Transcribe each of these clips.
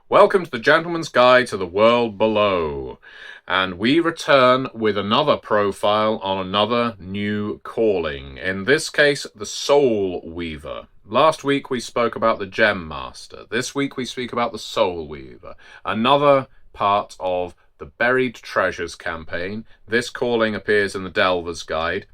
Welcome to the Gentleman's Guide to the World Below, and we return with another profile on another new calling, in this case the Soulweaver. Last week we spoke about the Gem Master. This week we speak about the Soulweaver, another part of the Buried Treasures campaign. This calling appears in the Delver's Guide.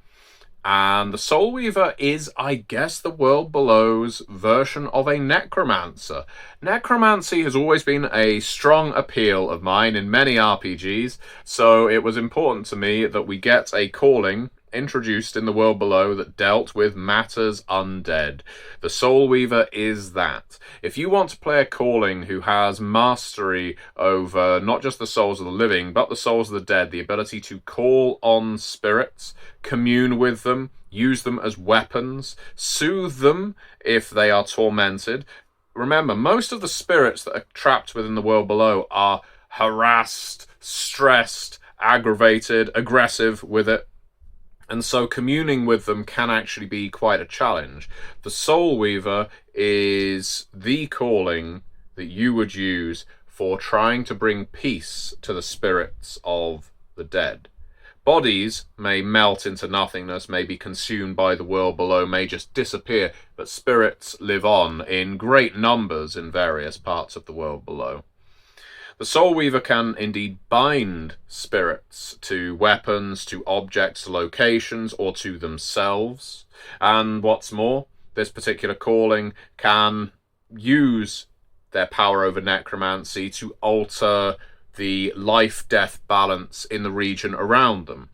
And the Soulweaver is, I guess, the World Below's version of a necromancer. Necromancy has always been a strong appeal of mine in many RPGs, so it was important to me that we get a calling introduced in the World Below that dealt with matters undead. The Soulweaver is that. If you want to play a calling who has mastery over not just the souls of the living, but the souls of the dead, the ability to call on spirits, commune with them, use them as weapons, soothe them if they are tormented. Remember, most of the spirits that are trapped within the World Below are harassed, stressed, aggravated, aggressive with it. And so communing with them can actually be quite a challenge. The Soulweaver is the calling that you would use for trying to bring peace to the spirits of the dead. Bodies may melt into nothingness, may be consumed by the world below, may just disappear, but spirits live on in great numbers in various parts of the world below. The Soulweaver can indeed bind spirits to weapons, to objects, to locations, or to themselves. And what's more, this particular calling can use their power over necromancy to alter the life-death balance in the region around them.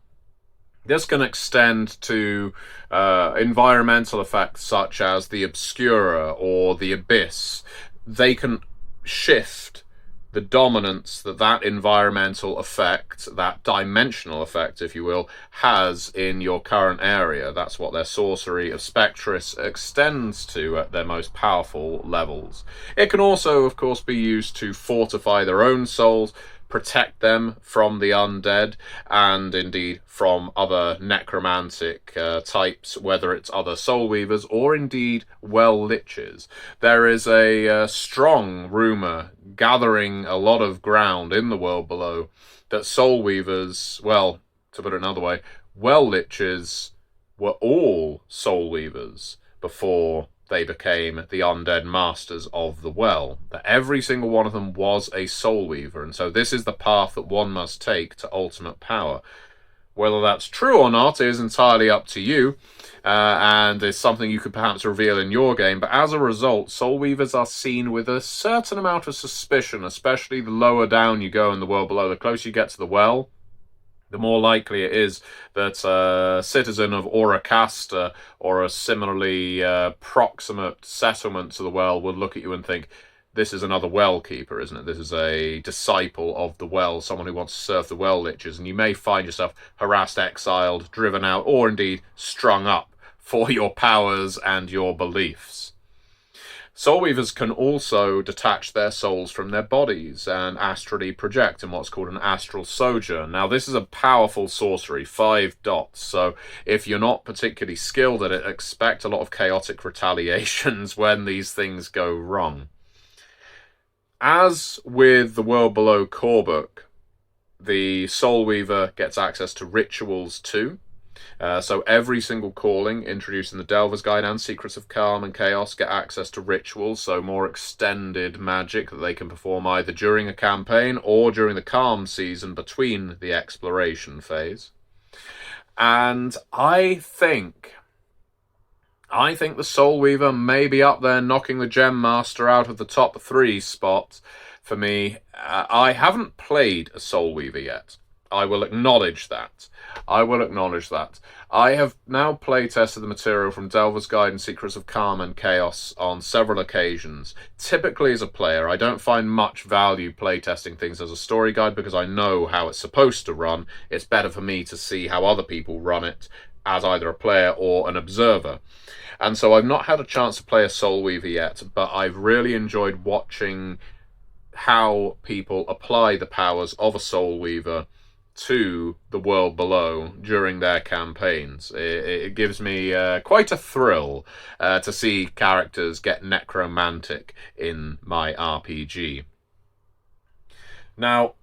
This can extend to environmental effects such as the Obscura or the Abyss. They can shift the dominance that environmental effect, that dimensional effect, if you will, has in your current area. That's what their sorcery of Spectris extends to at their most powerful levels. It can also, of course, be used to fortify their own souls, protect them from the undead, and indeed from other necromantic types, whether it's other Soulweavers or indeed well-liches. There is a strong rumour gathering a lot of ground in the world below that Soulweavers, well, to put it another way, well-liches were all Soulweavers before they became the undead masters of the well. That every single one of them was a Soulweaver, and so this is the path that one must take to ultimate power. Whether that's true or not is entirely up to you, and is something you could perhaps reveal in your game, but as a result, Soulweavers are seen with a certain amount of suspicion, especially the lower down you go in the world below. The closer you get to the well, the more likely it is that a citizen of Auracasta or a similarly proximate settlement to the well would look at you and think, this is another well keeper, isn't it? This is a disciple of the well, someone who wants to serve the well liches, and you may find yourself harassed, exiled, driven out, or indeed strung up for your powers and your beliefs. Soulweavers can also detach their souls from their bodies and astrally project in what's called an astral sojourn. Now, this is a powerful sorcery, 5 dots, so if you're not particularly skilled at it, expect a lot of chaotic retaliations when these things go wrong. As with the World Below core book, the Soulweaver gets access to rituals too. So every single calling introduced in the Delver's Guide and Secrets of Calm and Chaos get access to rituals, so more extended magic that they can perform either during a campaign or during the calm season between the exploration phase. And I think the Soulweaver may be up there knocking the Gem Master out of the top 3 spots for me. I haven't played a Soulweaver yet. I will acknowledge that. I have now playtested the material from Delver's Guide and Secrets of Calm and Chaos on several occasions. Typically as a player, I don't find much value playtesting things as a story guide because I know how it's supposed to run. It's better for me to see how other people run it as either a player or an observer. And so I've not had a chance to play a Soulweaver yet, but I've really enjoyed watching how people apply the powers of a Soulweaver to the world below during their campaigns. It gives me quite a thrill to see characters get necromantic in my RPG. Now,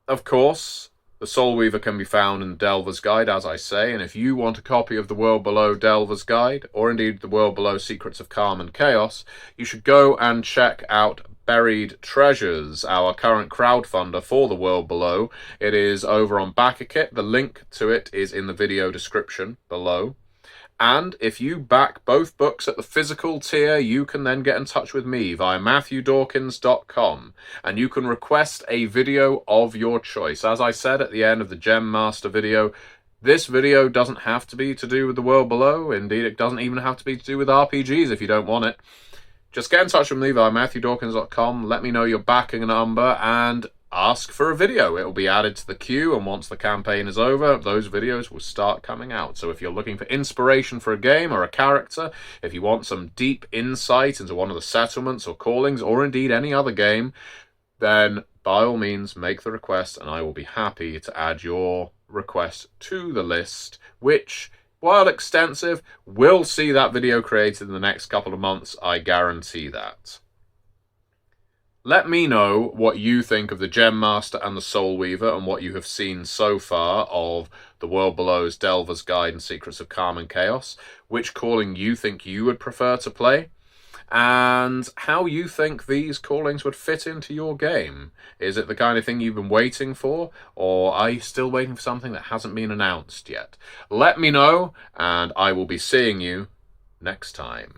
of course, the Soulweaver can be found in the Delver's Guide, as I say, and if you want a copy of the World Below Delver's Guide, or indeed the World Below Secrets of Calm and Chaos, you should go and check out Buried Treasures, our current crowdfunder for the World Below. It is over on BackerKit. The link to it is in the video description below. And if you back both books at the physical tier, you can then get in touch with me via MatthewDawkins.com, and you can request a video of your choice. As I said at the end of the Gem Master video, this video doesn't have to be to do with the World Below. Indeed, it doesn't even have to be to do with RPGs if you don't want it. Just get in touch with me via MatthewDawkins.com, let me know your backing number, and ask for a video. It will be added to the queue, and once the campaign is over, those videos will start coming out. So if you're looking for inspiration for a game or a character, if you want some deep insight into one of the settlements or callings, or indeed any other game, then by all means make the request, and I will be happy to add your request to the list, which, while extensive, will see that video created in the next couple of months. I guarantee that. Let me know what you think of the Gem Master and the Soulweaver, and what you have seen so far of the World Below's Delver's Guide and Secrets of Calm and Chaos, which calling you think you would prefer to play, and how you think these callings would fit into your game. Is it the kind of thing you've been waiting for, or are you still waiting for something that hasn't been announced yet? Let me know, and I will be seeing you next time.